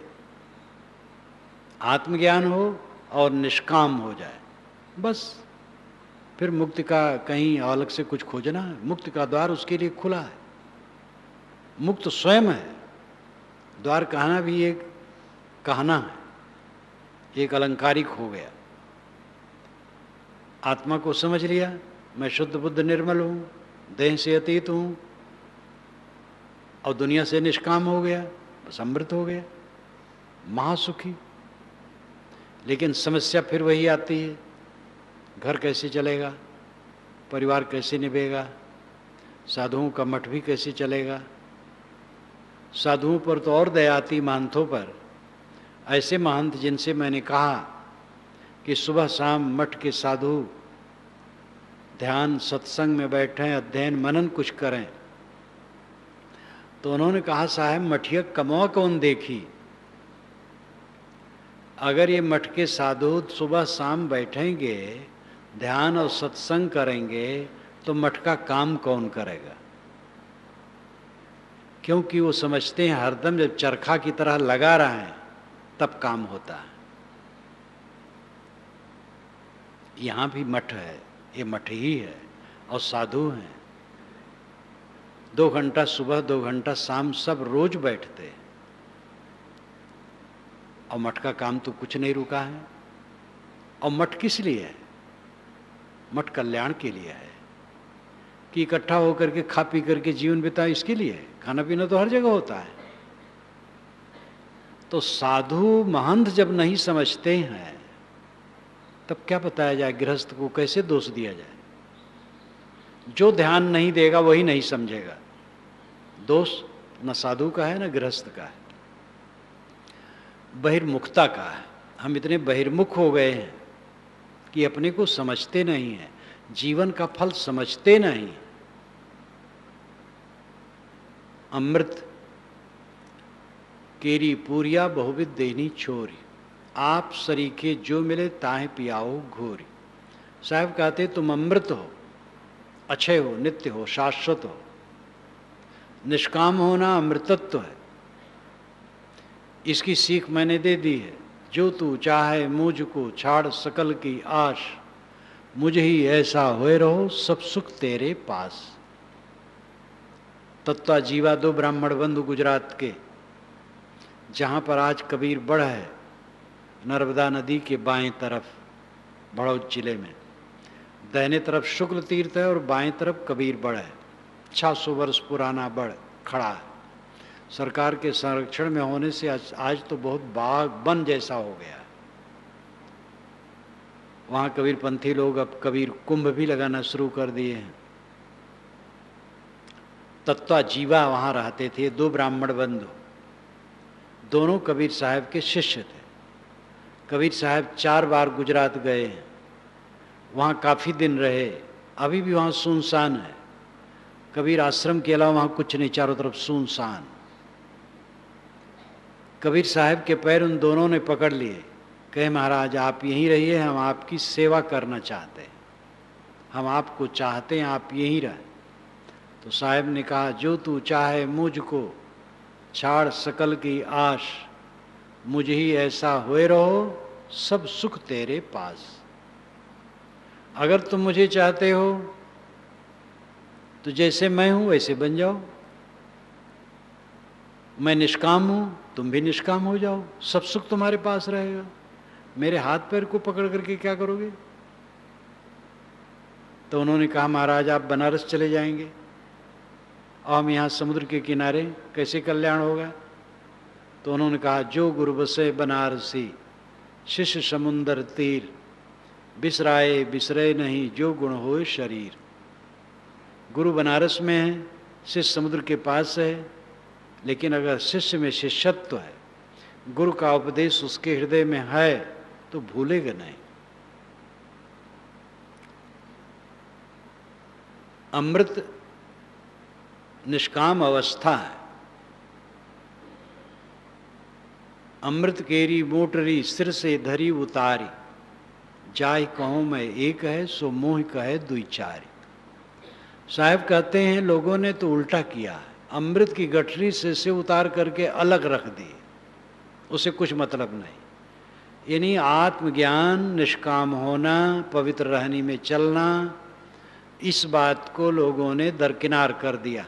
S1: आत्मज्ञान हो और निष्काम हो जाए, बस फिर मुक्ति का कहीं अलग से कुछ खोजना है। मुक्ति का द्वार उसके लिए खुला है। मुक्त स्वयं है, द्वार कहना भी एक कहना है, एक अलंकारिक हो गया। आत्मा को समझ लिया, मैं शुद्ध बुद्ध निर्मल हूँ, देह से अतीत हूँ और दुनिया से निष्काम हो गया, बस अमृत हो गया, महासुखी। लेकिन समस्या फिर वही आती है, घर कैसे चलेगा, परिवार कैसे निभेगा, साधुओं का मठ भी कैसे चलेगा। साधुओं पर तो और दया आती, महंतों पर। ऐसे महंत जिनसे मैंने कहा कि सुबह शाम मठ के साधु ध्यान सत्संग में बैठें, अध्ययन मनन कुछ करें, तो उन्होंने कहा साहब मठिया कमवा कौन देखी। अगर ये मठ के साधु सुबह शाम बैठेंगे, ध्यान और सत्संग करेंगे, तो मठ का काम कौन करेगा। क्योंकि वो समझते हैं हरदम जब चरखा की तरह लगा रहा है तब काम होता है। यहाँ भी मठ है, ये मठ ही है और साधु हैं। 2 घंटा सुबह 2 घंटा शाम सब रोज बैठते हैं और मठ का काम तो कुछ नहीं रुका है। और मठ किस लिए है? मठ कल्याण के लिए है कि इकट्ठा होकर के खा पी करके जीवन बिताए, इसके लिए है। खाना पीना तो हर जगह होता है। तो साधु महंत जब नहीं समझते हैं तब क्या बताया जाए, गृहस्थ को कैसे दोष दिया जाए। जो ध्यान नहीं देगा वही नहीं समझेगा। दोष न साधु का है न गृहस्थ का है, बहिर्मुखता का है। हम इतने बहिर्मुख हो गए हैं कि अपने को समझते नहीं हैं, जीवन का फल समझते नहीं। अमृत केरी पूरिया बहुविध देनी छोरी, आप सरीखे जो मिले ताहे पियाओ घोरी। साहब कहते तुम अमृत हो, अक्षय हो, नित्य हो, शाश्वत हो। निष्काम होना अमृतत्व है। इसकी सीख मैंने दे दी है। जो तू चाहे मुझको छाड़ सकल की आश, मुझ ही ऐसा होए रहो सब सुख तेरे पास। तत्वा जीवा 2 ब्राह्मण बंधु गुजरात के, जहाँ पर आज कबीर बढ़ है, नर्मदा नदी के बाएं तरफ बड़ौद जिले में। दाहिने तरफ शुक्ल तीर्थ है और बाएं तरफ कबीर बढ़ है। 600 वर्ष पुराना बढ़ खड़ा है। सरकार के संरक्षण में होने से आज तो बहुत बाग वन जैसा हो गया है। वहाँ कबीरपंथी लोग अब कबीर कुंभ भी लगाना शुरू कर दिए हैं। तत्वा जीवा वहाँ रहते थे 2 ब्राह्मण बंधु, दोनों कबीर साहब के शिष्य थे। कबीर साहब 4 बार गुजरात गए हैं, वहाँ काफ़ी दिन रहे। अभी भी वहाँ सुनसान है। कबीर आश्रम के अलावा वहाँ कुछ नहीं, चारों तरफ सुनसान। कबीर साहब के पैर उन दोनों ने पकड़ लिए, कहे महाराज आप यहीं रहिए, हम आपकी सेवा करना चाहते हैं, हम आपको चाहते हैं, आप यहीं रहें। तो साहब ने कहा जो तू चाहे मुझको छाड़ सकल की आश, मुझ ही ऐसा होए रहो सब सुख तेरे पास। अगर तुम मुझे चाहते हो तो जैसे मैं हूं वैसे बन जाओ। मैं निष्काम हूं, तुम भी निष्काम हो जाओ, सब सुख तुम्हारे पास रहेगा। मेरे हाथ पैर को पकड़ करके क्या करोगे? तो उन्होंने कहा महाराज आप बनारस चले जाएंगे और हम यहाँ समुद्र के किनारे, कैसे कल्याण होगा? तो उन्होंने कहा जो गुरु बसे बनारसी, शिष्य समुंदर तीर, बिसराए बिसरे नहीं जो गुण होए शरीर। गुरु बनारस में है, शिष्य समुद्र के पास है, लेकिन अगर शिष्य में शिष्यत्व है, गुरु का उपदेश उसके हृदय में है, तो भूलेगा नहीं। अमृत निष्काम अवस्था है। अमृत केरी मोटरी सिर से धरी उतारी, जाय कहूँ मैं एक है सो मोह कहे दुई चारी। साहब कहते हैं लोगों ने तो उल्टा किया है, अमृत की गठरी सिर से उतार करके अलग रख दी, उसे कुछ मतलब नहीं। यानी आत्मज्ञान, निष्काम होना, पवित्र रहनी में चलना, इस बात को लोगों ने दरकिनार कर दिया।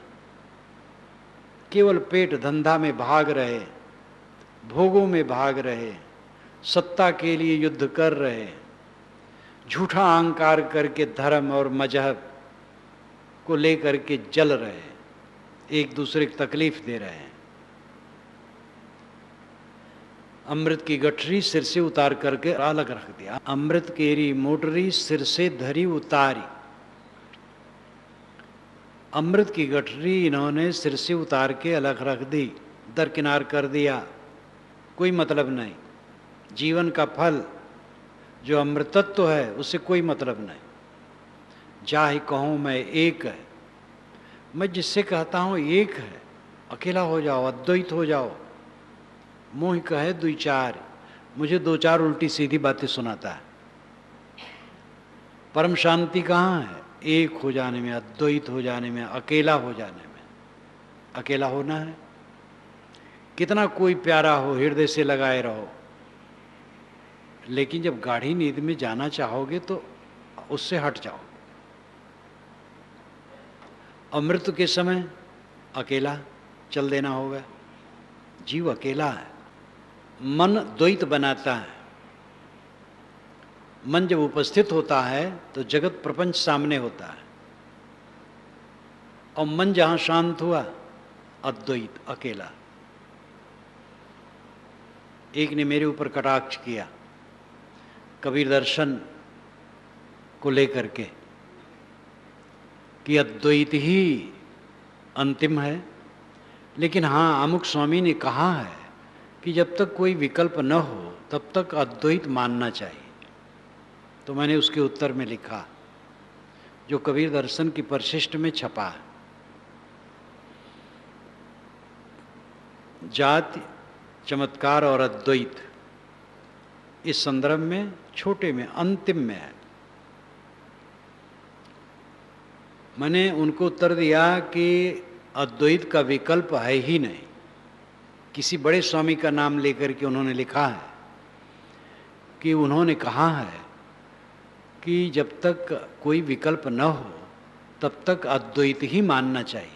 S1: केवल पेट धंधा में भाग रहे, भोगों में भाग रहे, सत्ता के लिए युद्ध कर रहे, झूठा अहंकार करके धर्म और मजहब को लेकर के जल रहे, एक दूसरे को तकलीफ दे रहे हैं। अमृत की गठरी सिर से उतार करके अलग रख दिया। अमृत केरी मोटरी सिर से धरी उतारी। अमृत की गठरी इन्होंने सिर से उतार के अलग रख दी, दरकिनार कर दिया, कोई मतलब नहीं। जीवन का फल जो अमृतत्व है उससे कोई मतलब नहीं। जाहि कहूँ मैं एक है, मैं जिससे कहता हूँ एक है, अकेला हो जाओ, अद्वैत हो जाओ। मोह कहे दुई चार, मुझे दो चार उल्टी सीधी बातें सुनाता है। परम शांति कहाँ है? एक हो जाने में, अद्वैत हो जाने में, अकेला हो जाने में। अकेला होना है, कितना कोई प्यारा हो हृदय से लगाए रहो, लेकिन जब गाढ़ी नींद में जाना चाहोगे तो उससे हट जाओ। अमृत के समय अकेला चल देना होगा। जीव अकेला है, मन द्वैत बनाता है। मन जब उपस्थित होता है तो जगत प्रपंच सामने होता है, और मन जहां शांत हुआ, अद्वैत, अकेला। एक ने मेरे ऊपर कटाक्ष किया कबीर दर्शन को लेकर के कि अद्वैत ही अंतिम है, लेकिन हाँ, अमुक स्वामी ने कहा है कि जब तक कोई विकल्प न हो तब तक अद्वैत मानना चाहिए। तो मैंने उसके उत्तर में लिखा, जो कबीर दर्शन की परिशिष्ट में छपा है, जाति, चमत्कार और अद्वैत इस संदर्भ में छोटे में, अंतिम में है। मैंने उनको उत्तर दिया कि अद्वैत का विकल्प है ही नहीं। किसी बड़े स्वामी का नाम लेकर के उन्होंने लिखा है कि उन्होंने कहा है कि जब तक कोई विकल्प न हो तब तक अद्वैत ही मानना चाहिए।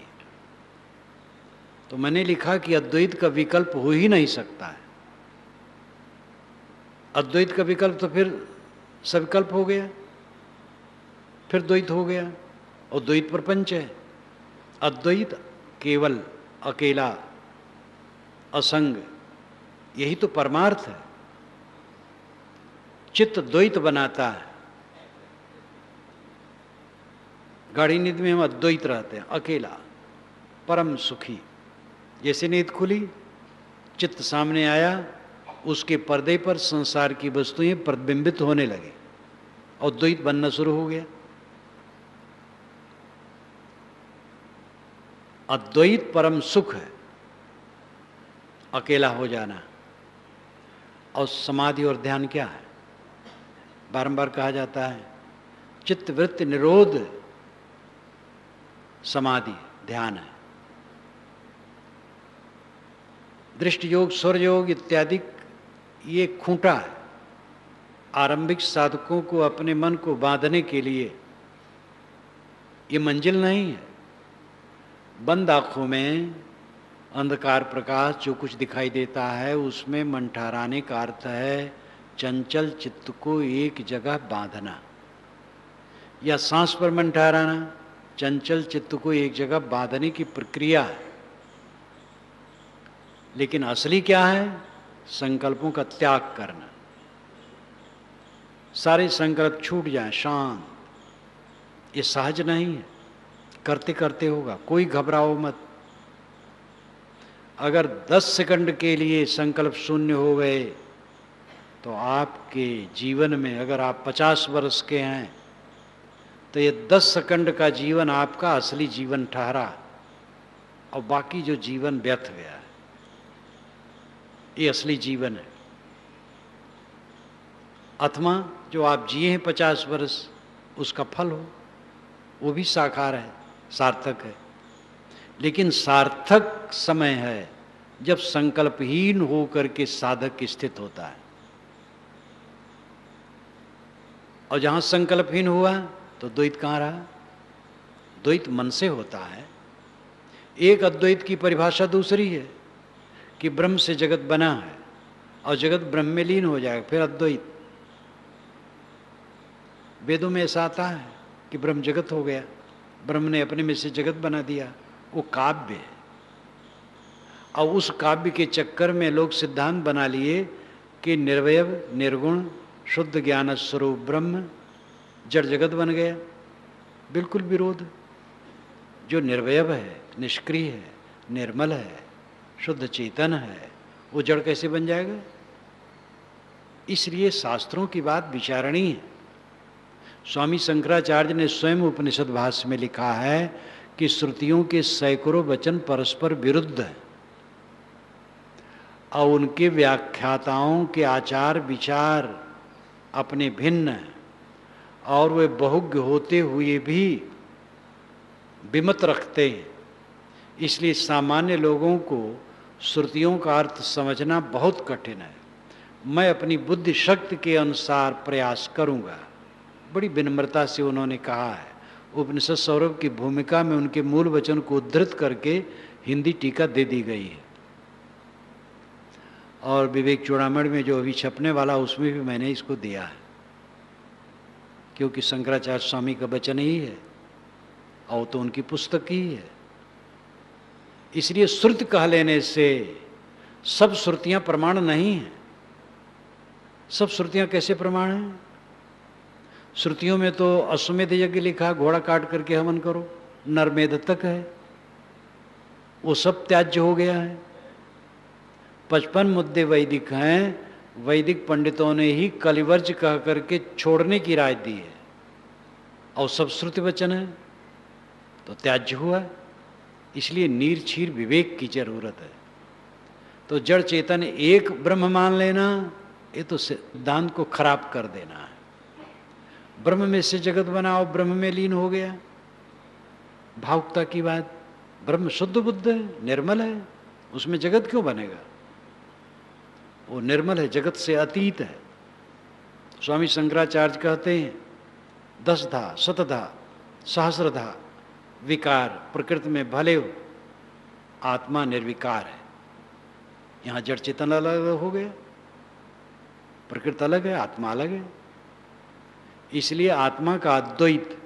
S1: तो मैंने लिखा कि अद्वैत का विकल्प हो ही नहीं सकता है। अद्वैत का विकल्प तो फिर सविकल्प हो गया, फिर द्वैत हो गया, और द्वैत प्रपंच है। अद्वैत केवल, अकेला, असंग, यही तो परमार्थ है। चित्त द्वैत बनाता है। गाढ़ी नींद में हम अद्वैत रहते हैं, अकेला, परम सुखी। जैसे नींद खुली, चित्त सामने आया, उसके पर्दे पर संसार की वस्तुएं प्रतिबिंबित होने लगी और द्वैत बनना शुरू हो गया। अद्वैत परम सुख है, अकेला हो जाना। और समाधि और ध्यान क्या है? बारंबार कहा जाता है, चित्त वृत्ति निरोध समाधि, ध्यान है। दृष्टि योग, स्वर योग इत्यादि ये खूंटा है आरंभिक साधकों को अपने मन को बांधने के लिए। ये मंजिल नहीं है। बंद आंखों में अंधकार प्रकाश जो कुछ दिखाई देता है उसमें मन ठहराने का अर्थ है चंचल चित्त को एक जगह बांधना, या सांस पर मन ठहराना चंचल चित्त को एक जगह बांधने की प्रक्रिया है। लेकिन असली क्या है? संकल्पों का त्याग करना। सारे संकल्प छूट जाएं, शांत। ये सहज नहीं है, करते करते होगा, कोई घबराओ मत। अगर 10 सेकंड के लिए संकल्प शून्य हो गए तो आपके जीवन में, अगर आप 50 वर्ष के हैं तो ये 10 सेकंड का जीवन आपका असली जीवन ठहरा और बाकी जो जीवन व्यर्थ गया है, ये असली जीवन है। अथवा जो आप जिए हैं 50 वर्ष, उसका फल हो, वो भी साकार है, सार्थक है। लेकिन सार्थक समय है जब संकल्पहीन होकर के साधक स्थित होता है। और जहां संकल्पहीन हुआ तो द्वैत कहाँ रहा? द्वैत मन से होता है। एक अद्वैत की परिभाषा दूसरी है कि ब्रह्म से जगत बना है और जगत ब्रह्म में लीन हो जाएगा, फिर अद्वैत। वेदों में ऐसा आता है कि ब्रह्म जगत हो गया, ब्रह्म ने अपने में से जगत बना दिया, वो काव्य है। और उस काव्य के चक्कर में लोग सिद्धांत बना लिए कि निर्वयव निर्गुण शुद्ध ज्ञान स्वरूप ब्रह्म जड़ जगत बन गया। बिल्कुल विरोध। जो निर्वयव है, निष्क्रिय है, निर्मल है, शुद्ध चेतन है, वो जड़ कैसे बन जाएगा? इसलिए शास्त्रों की बात विचारणीय है। स्वामी शंकराचार्य ने स्वयं उपनिषद भाष्य में लिखा है कि श्रुतियों के सैकड़ों वचन परस्पर विरुद्ध हैं और उनके व्याख्याताओं के आचार विचार अपने भिन्न हैं और वे बहुज्ञ होते हुए भी विमत रखते हैं। इसलिए सामान्य लोगों को श्रुतियों का अर्थ समझना बहुत कठिन है। मैं अपनी बुद्धि शक्ति के अनुसार प्रयास करूंगा। बड़ी विनम्रता से उन्होंने कहा है। उपनिषद सौरभ की भूमिका में उनके मूल वचन को उद्धृत करके हिंदी टीका दे दी गई है और विवेक चूड़ामणि में जो अभी छपने वाला उसमें भी मैंने इसको दिया है, क्योंकि शंकराचार्य स्वामी का वचन ही है और तो उनकी पुस्तक ही है। इसलिए श्रुति कह लेने से सब श्रुतियां प्रमाण नहीं हैं। सब श्रुतियां कैसे प्रमाण हैं? श्रुतियों में तो अश्वमेध यज्ञ लिखा, घोड़ा काट करके हवन करो, नरमेध तक है, वो सब त्याज्य हो गया है। 55 मुद्दे वैदिक हैं, वैदिक पंडितों ने ही कलिवर्ज कह करके छोड़ने की राय दी है और सब श्रुति वचन है, तो त्याज्य हुआ। इसलिए नीर छीर विवेक की जरूरत है। तो जड़ चेतन एक ब्रह्म मान लेना, ये तो सिद्धांत को खराब कर देना है। ब्रह्म में से जगत बना और ब्रह्म में लीन हो गया, भावुकता की बात। ब्रह्म शुद्ध बुद्ध है, निर्मल है, उसमें जगत क्यों बनेगा? वो निर्मल है, जगत से अतीत है। स्वामी शंकराचार्य कहते हैं 10 धा, शतधा, सहस्रधा विकार प्रकृति में भले हो, आत्मा निर्विकार है। यहाँ जड़ चेतन अलग हो गया, प्रकृति अलग है, आत्मा अलग है। इसलिए आत्मा का अद्वैत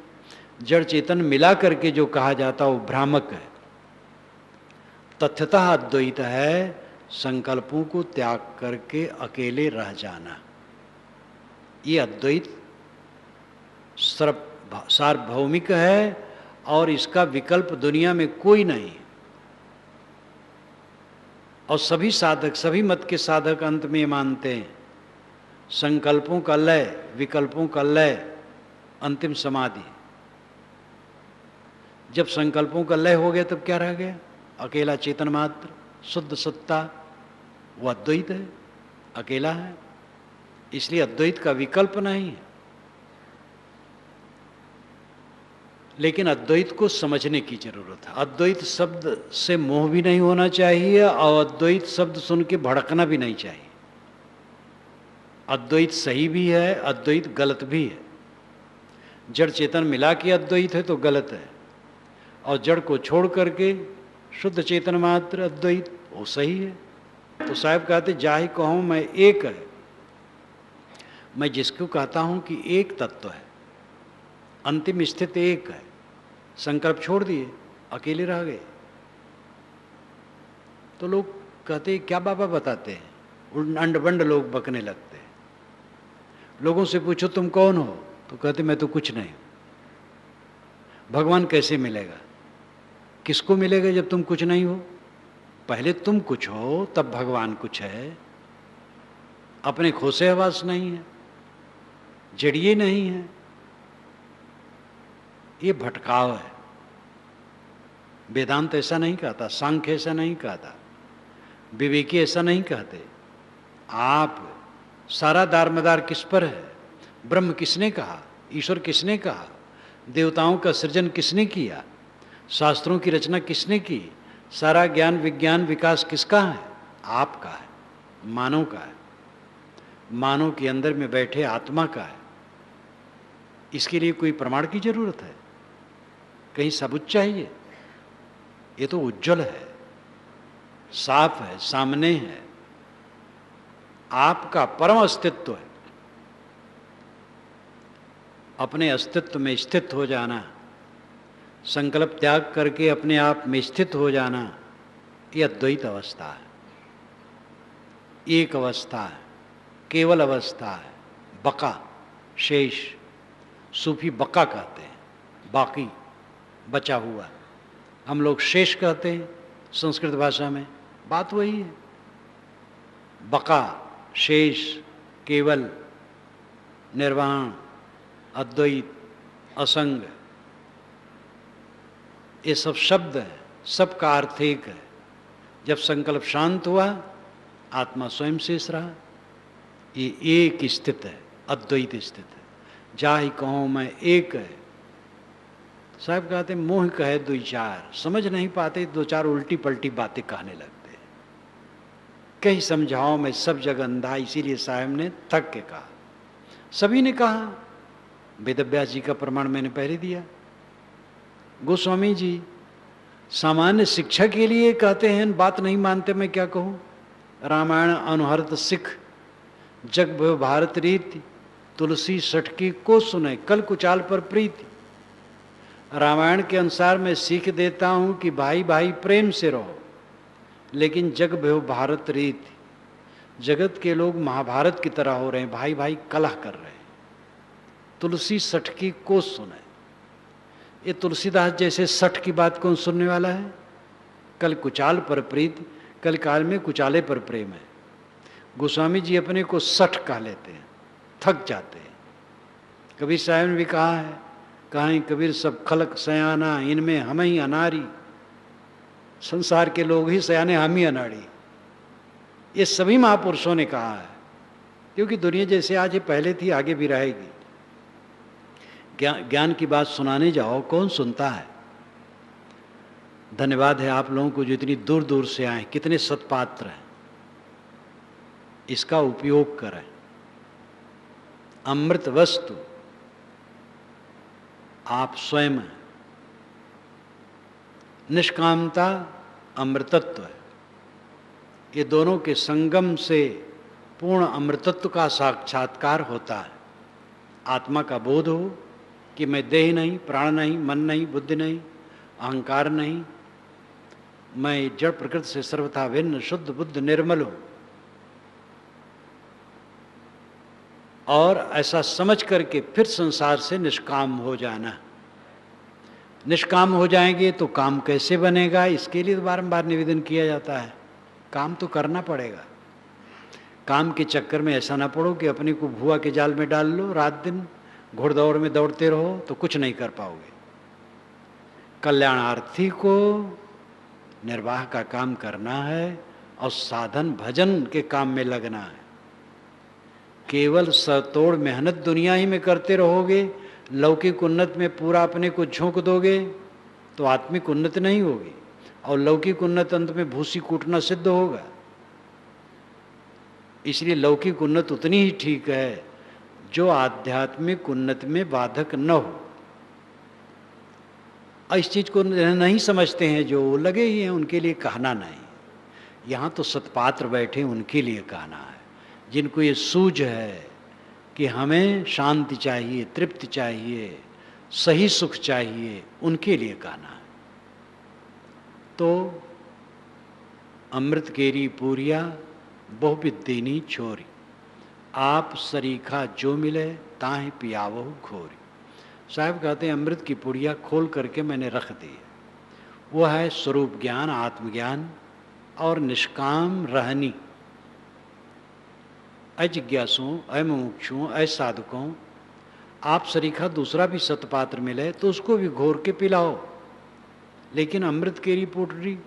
S1: जड़ चेतन मिला करके जो कहा जाता वो भ्रामक है। तथ्यतः अद्वैत है संकल्पों को त्याग करके अकेले रह जाना। ये अद्वैत सार्वभौमिक है और इसका विकल्प दुनिया में कोई नहीं। और सभी साधक, सभी मत के साधक अंत में मानते हैं संकल्पों का लय, विकल्पों का लय अंतिम समाधि। जब संकल्पों का लय हो गया तब क्या रह गया? अकेला चेतन मात्र, शुद्ध सत्ता, वो अद्वैत है, अकेला है। इसलिए अद्वैत का विकल्प नहीं है। लेकिन अद्वैत को समझने की जरूरत है। अद्वैत शब्द से मोह भी नहीं होना चाहिए और अद्वैत शब्द सुन के भड़कना भी नहीं चाहिए। अद्वैत सही भी है, अद्वैत गलत भी है। जड़ चेतन मिला के अद्वैत है तो गलत है, और जड़ को छोड़ करके शुद्ध चेतन मात्र अद्वैत वो सही है। तो साहब कहते जाहि कहूँ मैं एक है, मैं जिसको कहता हूँ कि एक तत्व है, अंतिम स्थिति एक है। संकल्प छोड़ दिए, अकेले रह गए, तो लोग कहते क्या बाबा बताते हैं, अंड-बंड लोग बकने लगते हैं। लोगों से पूछो तुम कौन हो, तो कहते मैं तो कुछ नहीं। भगवान कैसे मिलेगा? किसको मिलेगा जब तुम कुछ नहीं हो? पहले तुम कुछ हो, तब भगवान कुछ है। अपने खोसे आवास नहीं है, जड़िए नहीं है, ये भटकाव है। वेदांत ऐसा नहीं कहता, सांख्य ऐसा नहीं कहता, विवेकी ऐसा नहीं कहते। आप सारा दारमदार किस पर है? ब्रह्म किसने कहा? ईश्वर किसने कहा? देवताओं का सृजन किसने किया? शास्त्रों की रचना किसने की? सारा ज्ञान विज्ञान विकास किसका है? आपका है, मानव का है, मानव के अंदर में बैठे आत्मा का है। इसके लिए कोई प्रमाण की जरूरत है? कहीं सबूत चाहिए? ये तो उज्जवल है, साफ है, सामने है, आपका परम अस्तित्व है। अपने अस्तित्व में स्थित हो जाना, संकल्प त्याग करके अपने आप में स्थित हो जाना, ये अद्वैत अवस्था है, एक अवस्था है, केवल अवस्था है। बका, शेष, सूफी बका कहते हैं, बाकी, बचा हुआ। हम लोग शेष कहते हैं संस्कृत भाषा में, बात वही है। बका, शेष, केवल, निर्वाण, अद्वैत, असंग, ये सब शब्द है, सबका अर्थ एक है। जब संकल्प शांत हुआ, आत्मा स्वयं शेष रहा। ये एक स्थित है, अद्वैत स्थित है। जाहि कहूँ मैं एक है। साहब कहते मोह कहे दो चार, समझ नहीं पाते, दो चार उल्टी पलटी बातें कहने लगते हैं। कहीं समझाओ मैं सब जगह अंधा, इसीलिए साहब ने थक के कहा। सभी ने कहा, वेदव्यास जी का प्रमाण मैंने पहले दिया, गोस्वामी जी सामान्य शिक्षा के लिए कहते हैं, बात नहीं मानते, मैं क्या कहूँ। रामायण अनुहरत सिख, जग भव भारत रीति, तुलसी सटकी को सुने, कल कुचाल पर प्रीति। रामायण के अनुसार मैं सीख देता हूँ कि भाई भाई प्रेम से रहो, लेकिन जग भव भारत रीति, जगत के लोग महाभारत की तरह हो रहे हैं, भाई भाई कलह कर रहे हैं। तुलसी सटकी को सुने, ये तुलसीदास जैसे सठ की बात कौन सुनने वाला है। कल कुचाल पर प्रीति, कल काल में कुचाले पर प्रेम है। गोस्वामी जी अपने को सठ कह लेते हैं, थक जाते हैं। कबीर साहब ने भी कहा है, कहाँ कबीर सब खलक सयाना, इनमें हम ही अनारी। संसार के लोग ही सयाने, हम ही अनाड़ी। ये सभी महापुरुषों ने कहा है, क्योंकि दुनिया जैसे आज ये पहले थी, आगे भी रहेगी। ज्ञान की बात सुनाने जाओ, कौन सुनता है। धन्यवाद है आप लोगों को जो इतनी दूर दूर से आए, कितने सत्पात्र हैं। इसका उपयोग करें। अमृत वस्तु आप स्वयं हैं। निष्कामता अमृतत्व है। ये दोनों के संगम से पूर्ण अमृतत्व का साक्षात्कार होता है। आत्मा का बोध हो कि मैं देह नहीं, प्राण नहीं, मन नहीं, बुद्धि नहीं, अहंकार नहीं, मैं जड़ प्रकृति से सर्वथा भिन्न, शुद्ध बुद्ध निर्मल हूं। और ऐसा समझ करके फिर संसार से निष्काम हो जाना। निष्काम हो जाएंगे तो काम कैसे बनेगा, इसके लिए बारंबार निवेदन किया जाता है। काम तो करना पड़ेगा। काम के चक्कर में ऐसा ना पड़ो कि अपने को भुआ के जाल में डाल लो, रात दिन घुड़दौड़ में दौड़ते रहो तो कुछ नहीं कर पाओगे। कल्याणार्थी को निर्वाह का काम करना है और साधन भजन के काम में लगना है। केवल सतोड़ मेहनत दुनिया ही में करते रहोगे, लौकिक उन्नत में पूरा अपने को झोंक दोगे तो आत्मिक उन्नति नहीं होगी, और लौकिक उन्नत अंत में भूसी कूटना सिद्ध होगा। इसलिए लौकिक उन्नत उतनी ही ठीक है जो आध्यात्मिक उन्नति में बाधक न हो। इस चीज को नहीं समझते हैं, जो लगे ही हैं उनके लिए कहना नहीं। यहाँ तो सत्पात्र बैठे, उनके लिए कहना है। जिनको ये सूझ है कि हमें शांति चाहिए, तृप्ति चाहिए, सही सुख चाहिए, उनके लिए कहना है। तो अमृत केरी पूरिया बहुविद्यनी छोरी, आप सरीखा जो मिले ताहि पियावो घोरी। साहब कहते हैं अमृत की पुड़िया खोल करके मैंने रख दी है, वो है स्वरूप ज्ञान, आत्मज्ञान और निष्काम रहनी। अजिज्ञासुओं, अमुमुक्षुओं, असाधकों, आप सरीखा दूसरा भी सतपात्र मिले तो उसको भी घोर के पिलाओ, लेकिन अमृत केरी पोटरी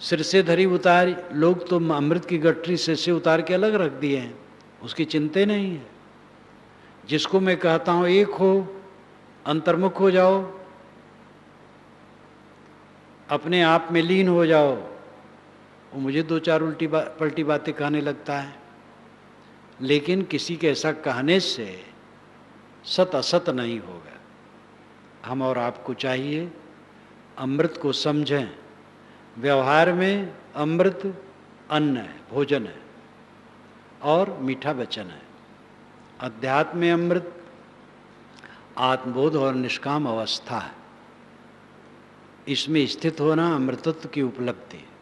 S1: सिर से धरी उतार, लोग तो अमृत की गठरी सिर से उतार के अलग रख दिए हैं, उसकी चिंता नहीं है। जिसको मैं कहता हूं एक हो, अंतर्मुख हो जाओ, अपने आप में लीन हो जाओ, वो मुझे दो चार उल्टी पलटी बातें कहने लगता है। लेकिन किसी के ऐसा कहने से सत असत नहीं होगा। हम और आपको चाहिए अमृत को समझें। व्यवहार में अमृत अन्न है, भोजन है और मीठा वचन है। अध्यात्म में अमृत आत्मबोध और निष्काम अवस्था है। इसमें स्थित होना अमृतत्व की उपलब्धि है।